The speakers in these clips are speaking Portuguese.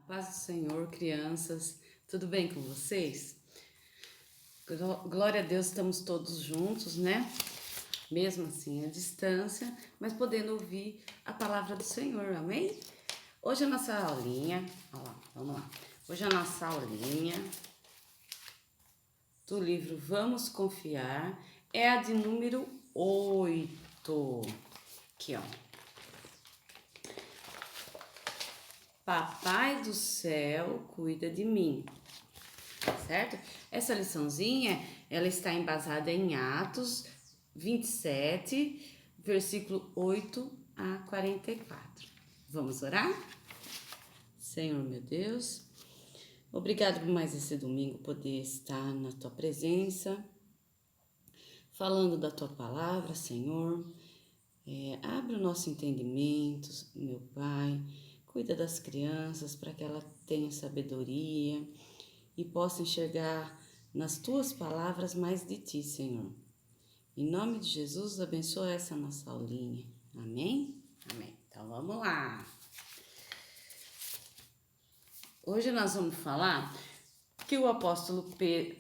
Paz do Senhor, crianças, tudo bem com vocês? Glória a Deus, estamos todos juntos, né? Mesmo assim à distância, mas podendo ouvir a palavra do Senhor, amém? Hoje a nossa aulinha, ó lá, vamos lá. Hoje a nossa aulinha do livro Vamos Confiar é a de número 8. Aqui, ó. Papai do céu cuida de mim, certo? Essa liçãozinha, ela está embasada em Atos 27, versículo 8 a 44. Vamos orar? Senhor, meu Deus, obrigado por mais esse domingo poder estar na tua presença, falando da tua palavra, Senhor. Abre o nosso entendimento, meu Pai. Cuida das crianças para que ela tenha sabedoria e possa enxergar nas tuas palavras mais de ti, Senhor. Em nome de Jesus, abençoa essa nossa aulinha. Amém? Amém. Então vamos lá. Hoje nós vamos falar que o apóstolo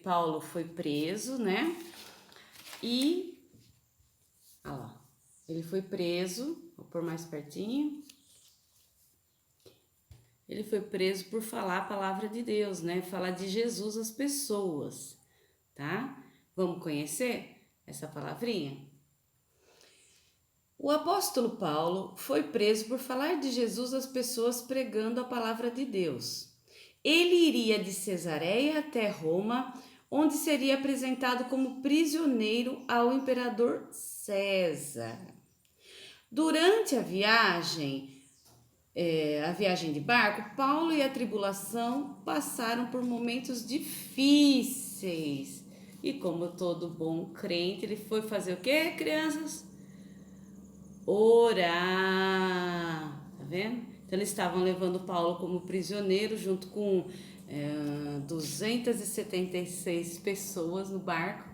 Paulo foi preso, né? E, olha lá, ele foi preso, vou pôr mais pertinho. Ele foi preso por falar a palavra de Deus, né? Falar de Jesus às pessoas, tá? Vamos conhecer essa palavrinha? O apóstolo Paulo foi preso por falar de Jesus às pessoas pregando a palavra de Deus. Ele iria de Cesareia até Roma, onde seria apresentado como prisioneiro ao imperador César. Durante a viagem de barco, Paulo e a tribulação passaram por momentos difíceis. E como todo bom crente, ele foi fazer o quê, crianças? Orar. Tá vendo? Então eles estavam levando Paulo como prisioneiro junto com 276 pessoas no barco,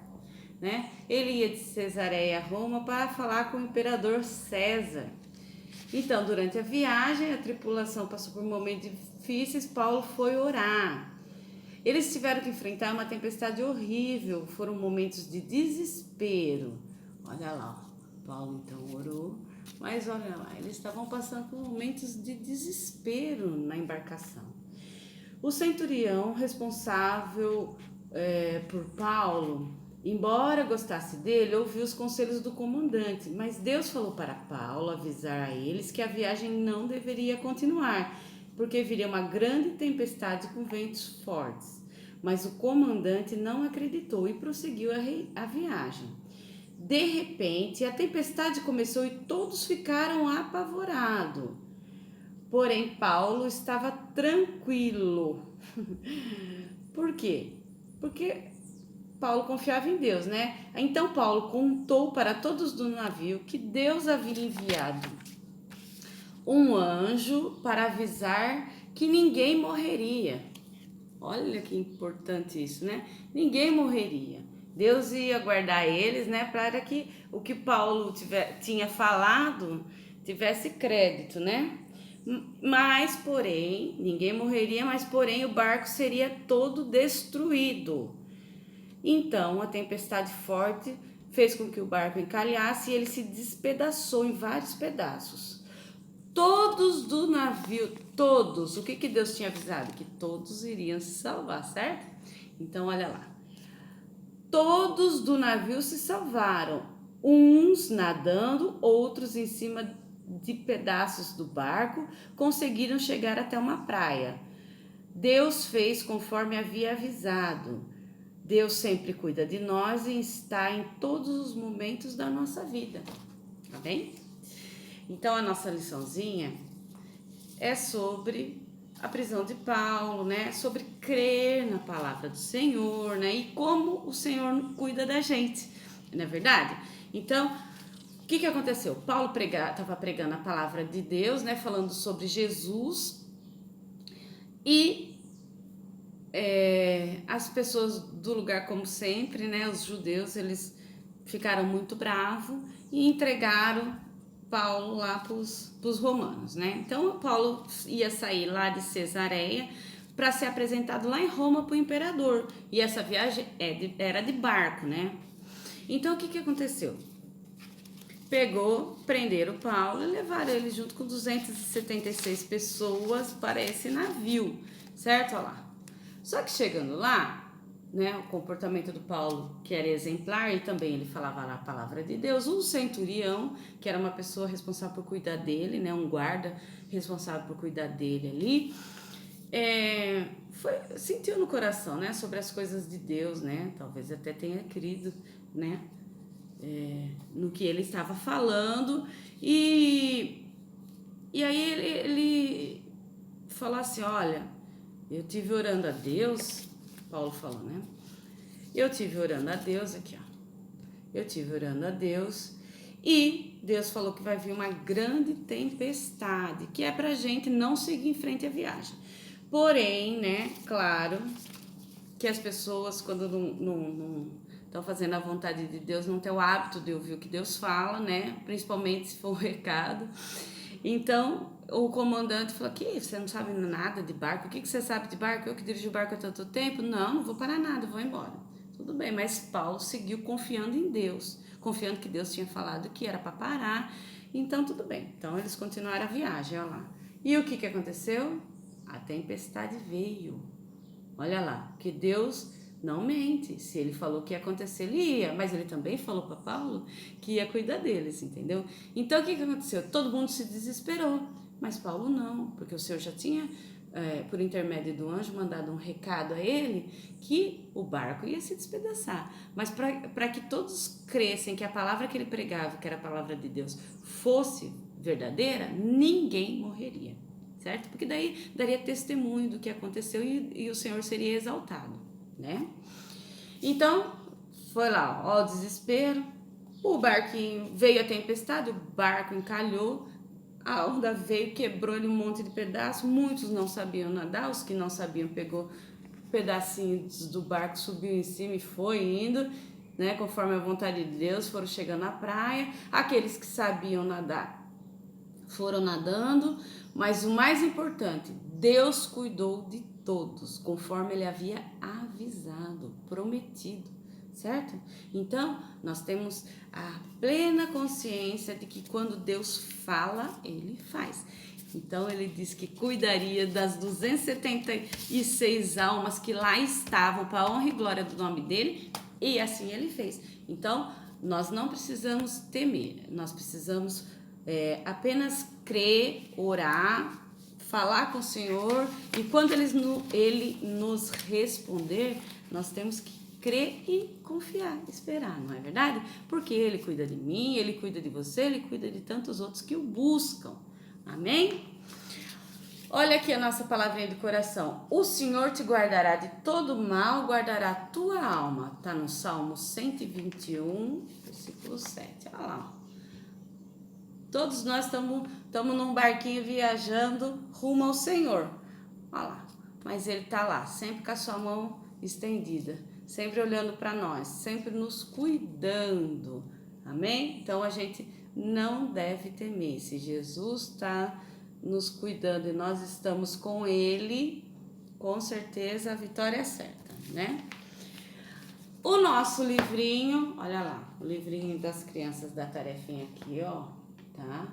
né? Ele ia de Cesareia a Roma para falar com o imperador César. Então, durante a viagem, a tripulação passou por momentos difíceis, Paulo foi orar. Eles tiveram que enfrentar uma tempestade horrível, foram momentos de desespero. Olha lá, Paulo então orou, mas olha lá, eles estavam passando por momentos de desespero na embarcação. O centurião responsável por Paulo, embora gostasse dele, ouviu os conselhos do comandante, mas Deus falou para Paulo avisar a eles que a viagem não deveria continuar, porque viria uma grande tempestade com ventos fortes. Mas o comandante não acreditou e prosseguiu a viagem. De repente, a tempestade começou e todos ficaram apavorados. Porém, Paulo estava tranquilo. Por quê? Porque Paulo confiava em Deus, né? Então Paulo contou para todos do navio que Deus havia enviado um anjo para avisar que ninguém morreria. Olha que importante isso, né? Ninguém morreria. Deus ia guardar eles, né? Para que o que Paulo tinha falado tivesse crédito, né? Mas, porém, ninguém morreria, mas, porém, o barco seria todo destruído. Então, a tempestade forte fez com que o barco encalhasse e ele se despedaçou em vários pedaços. Todos do navio, todos, o que Deus tinha avisado? Que todos iriam se salvar, certo? Então, olha lá. Todos do navio se salvaram, uns nadando, outros em cima de pedaços do barco, conseguiram chegar até uma praia. Deus fez conforme havia avisado. Deus sempre cuida de nós e está em todos os momentos da nossa vida, tá bem? Então a nossa liçãozinha é sobre a prisão de Paulo, né? Sobre crer na palavra do Senhor, né? E como o Senhor cuida da gente, não é verdade? Então, o que aconteceu? Paulo estava pregando a palavra de Deus, né? Falando sobre Jesus e as pessoas do lugar, como sempre, né? Os judeus, eles ficaram muito bravos e entregaram Paulo lá para os romanos, né? Então, Paulo ia sair lá de Cesareia para ser apresentado lá em Roma para o imperador. E essa viagem era de barco, né? Então, o que aconteceu? Prenderam Paulo e levaram ele junto com 276 pessoas para esse navio, certo? Olha lá. Só que chegando lá, né, o comportamento do Paulo, que era exemplar, e também ele falava lá a palavra de Deus, um centurião, que era uma pessoa responsável por cuidar dele, né, um guarda responsável por cuidar dele ali, sentiu no coração, né, sobre as coisas de Deus, né, talvez até tenha crido, né, no que ele estava falando, e aí ele falou assim, olha, eu tive orando a Deus, Paulo falou, né, eu tive orando a Deus, aqui ó, eu tive orando a Deus, e Deus falou que vai vir uma grande tempestade, que é pra gente não seguir em frente à viagem. Porém, né, claro, que as pessoas quando não estão fazendo a vontade de Deus, não tem o hábito de ouvir o que Deus fala, né? Principalmente se for um recado. Então, o comandante falou, que você não sabe nada de barco? O que você sabe de barco? Eu que dirijo o barco há tanto tempo? Não vou parar nada, vou embora. Tudo bem, mas Paulo seguiu confiando em Deus, confiando que Deus tinha falado que era para parar. Então, tudo bem. Então, eles continuaram a viagem, olha lá. E o que aconteceu? A tempestade veio. Olha lá, que Deus não mente. Se ele falou que ia acontecer, ele ia. Mas ele também falou para Paulo que ia cuidar deles, entendeu? Então, o que aconteceu? Todo mundo se desesperou. Mas Paulo não, porque o Senhor já tinha, por intermédio do anjo, mandado um recado a ele que o barco ia se despedaçar. Mas para que todos crescem que a palavra que ele pregava, que era a palavra de Deus, fosse verdadeira, ninguém morreria. Certo? Porque daí daria testemunho do que aconteceu e o Senhor seria exaltado, né? Então, foi lá, ó, o desespero, o barquinho, veio a tempestade, o barco encalhou, a onda veio, quebrou-lhe um monte de pedaços, muitos não sabiam nadar, os que não sabiam pegou pedacinhos do barco, subiu em cima e foi indo, né? Conforme a vontade de Deus, foram chegando à praia, aqueles que sabiam nadar foram nadando, mas o mais importante, Deus cuidou de todos, conforme ele havia avisado, prometido, certo? Então, nós temos a plena consciência de que quando Deus fala, ele faz. Então, ele disse que cuidaria das 276 almas que lá estavam para a honra e glória do nome dele, e assim ele fez. Então, nós não precisamos temer, nós precisamos apenas crer, orar, falar com o Senhor, e quando ele nos responder, nós temos que crer e confiar, esperar, não é verdade? Porque ele cuida de mim, ele cuida de você, ele cuida de tantos outros que o buscam, amém? Olha aqui a nossa palavrinha de coração. O Senhor te guardará de todo mal, guardará a tua alma. Está no Salmo 121, versículo 7. Olha lá. Todos nós estamos num barquinho viajando rumo ao Senhor. Olha lá. Mas Ele está lá, sempre com a sua mão estendida, sempre olhando para nós, sempre nos cuidando. Amém? Então a gente não deve temer. Se Jesus está nos cuidando e nós estamos com Ele, com certeza a vitória é certa, né? O nosso livrinho, olha lá, o livrinho das crianças da tarefinha aqui, ó, tá?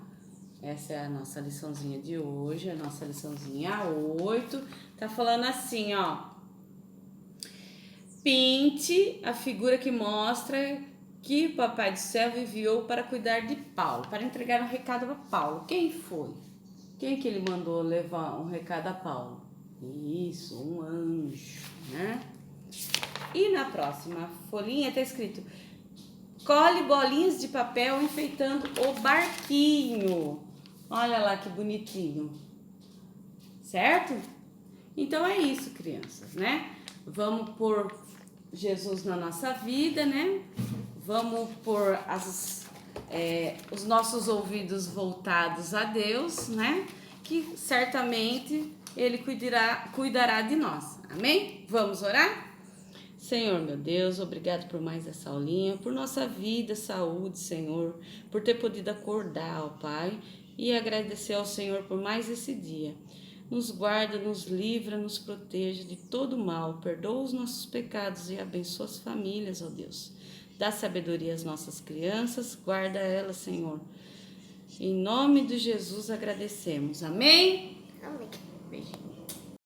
Essa é a nossa liçãozinha de hoje, a nossa liçãozinha 8, tá falando assim, ó. Pinte a figura que mostra que o Papai do Céu enviou para cuidar de Paulo, para entregar um recado para Paulo. Quem foi? Quem que ele mandou levar um recado a Paulo? Isso, um anjo, né? E na próxima folhinha está escrito: colhe bolinhas de papel enfeitando o barquinho. Olha lá que bonitinho. Certo? Então é isso, crianças, né? Vamos pôr Jesus na nossa vida, né? Vamos pôr os nossos ouvidos voltados a Deus, né? Que certamente Ele cuidará de nós. Amém? Vamos orar? Senhor, meu Deus, obrigado por mais essa aulinha, por nossa vida, saúde, Senhor, por ter podido acordar, ó Pai, e agradecer ao Senhor por mais esse dia. Nos guarda, nos livra, nos proteja de todo mal, perdoa os nossos pecados e abençoa as famílias, ó Deus. Dá sabedoria às nossas crianças, guarda elas, Senhor. Em nome de Jesus agradecemos. Amém? Amém.